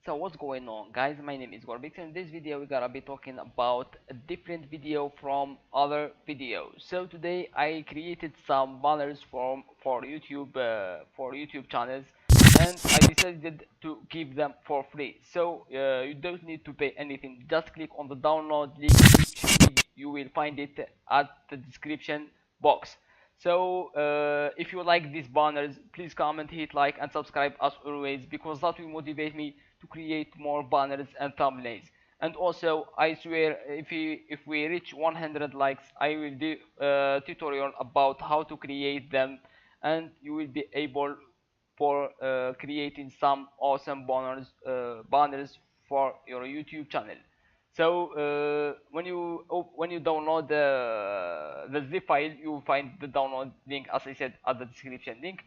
So what's going on, guys? My name is Gorbix, and in this video we're gonna be talking about a different video from other videos. So today I created some banners for YouTube channels, and I decided to give them for free. So you don't need to pay anything. Just click on the download link, which you will find it at the description box. So if you like these banners, please comment, hit like, and subscribe as always, because that will motivate me to create more banners and thumbnails. And also, I swear, if we reach 100 likes, I will do a tutorial about how to create them, and you will be able for creating some awesome banners for your YouTube channel. So when you download the zip file, you will find the download link, as I said, at the description link.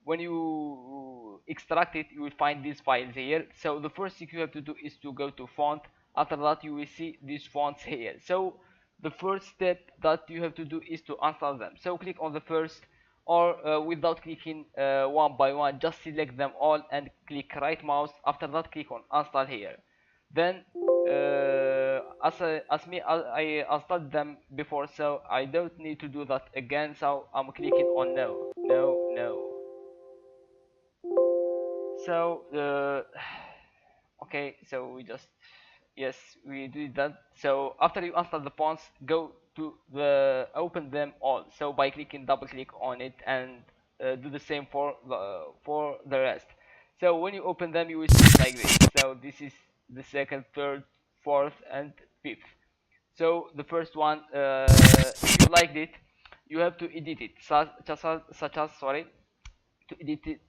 When you extract it, you will find these files here. So the first thing you have to do is to go to font. After that, you will see these fonts here. So the first step that you have to do is to install them. So click on the first, or without clicking one by one, just select them all and click right mouse. After that, click on install here. Then as me, I installed them before, so I don't need to do that again. So I'm clicking on no, no, no. So okay, so we just, yes, we did that. So after you install the fonts, go to the open them all. So by clicking double click on it, and do the same for the rest. So when you open them, you will see it like this. So this is the second, third, fourth, and fifth. So the first one, if you liked it, you have to edit it, such as sorry, to edit it,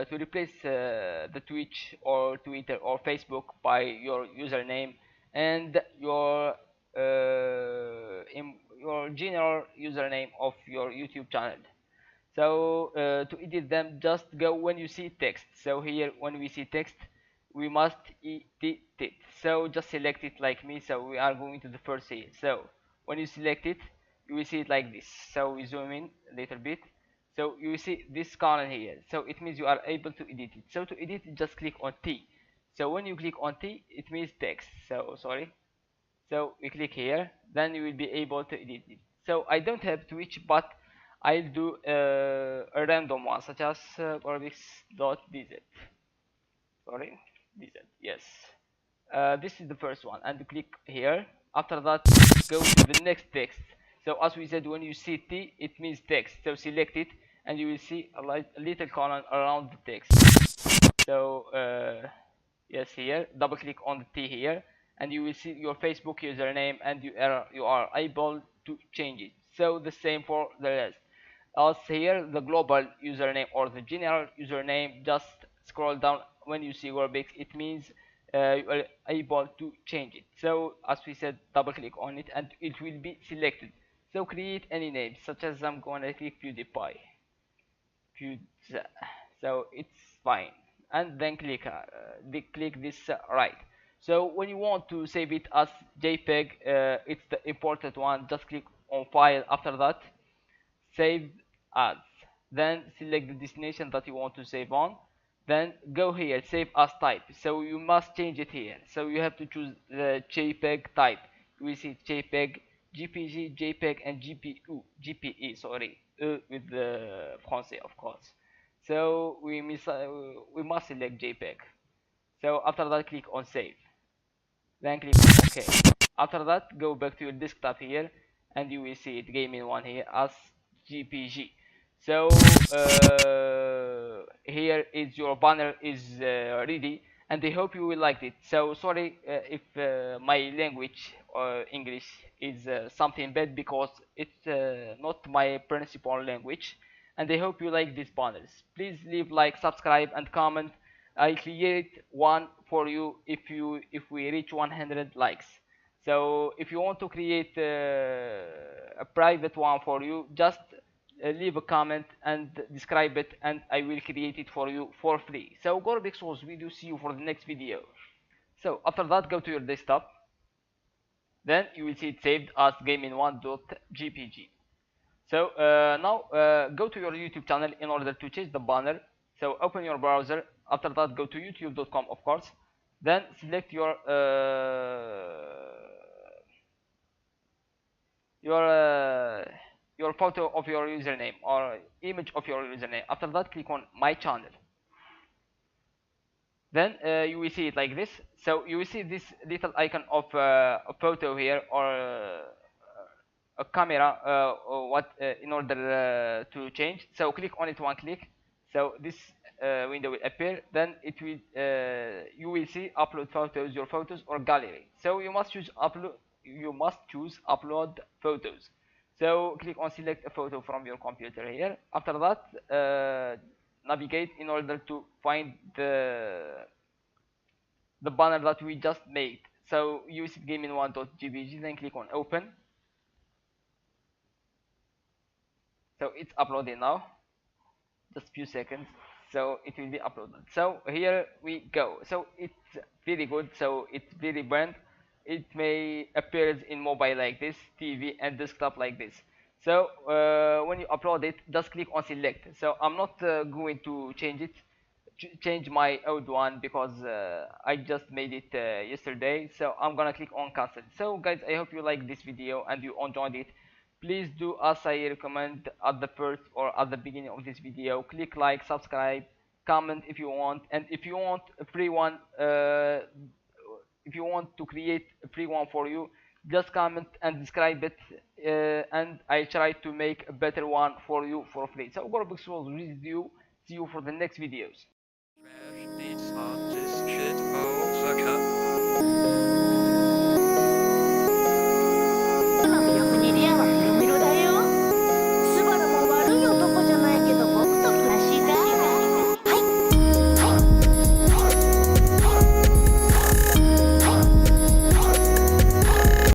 to replace the Twitch or Twitter or Facebook by your username and your general username of your YouTube channel. So to edit them, just go when you see text. So here, when we see text, we must edit it. So just select it like me. So we are going to the first here. So when you select it, you will see it like this. So we zoom in a little bit. So you will see this column here. So it means you are able to edit it. So to edit it, just click on T. So when you click on T, it means text. So sorry. So we click here, then you will be able to edit it. So I don't have Twitch, but I'll do a random one, such as gorbix.dz. Sorry, dz. Yes. This is the first one, and click here. After that, go to the next text. So as we said, when you see T, it means text. So select it, and you will see a little column around the text. So yes, here, double click on the T here, and you will see your Facebook username, and you are able to change it. So the same for the rest. As here, the global username or the general username, just scroll down. When you see Gorbix, it means you are able to change it. So as we said, double click on it and it will be selected. So create any name, such as I'm gonna click PewDiePie. Pizza. So it's fine, and then click this right. So when you want to save it as JPEG, it's the important one. Just click on file. After that, save as. Then select the destination that you want to save on. Then go here, save as type. So you must change it here. So you have to choose the JPEG type. We see JPEG, GPG, JPEG, and GPE. Sorry, with the français, of course. So we must select JPEG. So after that, click on save. Then click on OK. After that, go back to your desktop here, and you will see it gaming one here as GPG. So here is your banner is ready, and I hope you will like it. So sorry if my language English is something bad, because it's not my principal language, and I hope you like these banners. Please leave like, subscribe, and comment. I create one for you if we reach 100 likes. So if you want to create a private one for you, just leave a comment and describe it, and I will create it for you for free. So Gorbix was video. See you for the next video. So after that, go to your desktop. Then you will see it saved as gaming1.jpg. So now go to your YouTube channel in order to change the banner. So open your browser. After that, go to youtube.com, of course. Then select your your photo of your username or image of your username. After that, click on my channel. Then you will see it like this. So you will see this little icon of a photo here, or a camera, or what, in order to change. So click on it one click. So this window will appear. Then it will you will see upload photos, your photos, or gallery. So you must choose upload. You must choose upload photos. So click on select a photo from your computer here. After that, navigate in order to find the banner that we just made. So use gaming1.gbg, then click on open. So it's uploading now, just few seconds. So it will be uploaded. So here we go. So it's very good. So it's very brand. It may appears in mobile like this, TV, and desktop like this. So when you upload it, just click on select. So I'm not going to change it, change my old one, because I just made it yesterday. So I'm gonna click on cancel. So guys, I hope you like this video and you enjoyed it. Please do as I recommend at the first or at the beginning of this video. Click like, subscribe, comment if you want, and if you want a free one, if you want to create a free one for you, just comment and describe it, and I try to make a better one for you for free. So Gorbix was with you. See you for the next videos.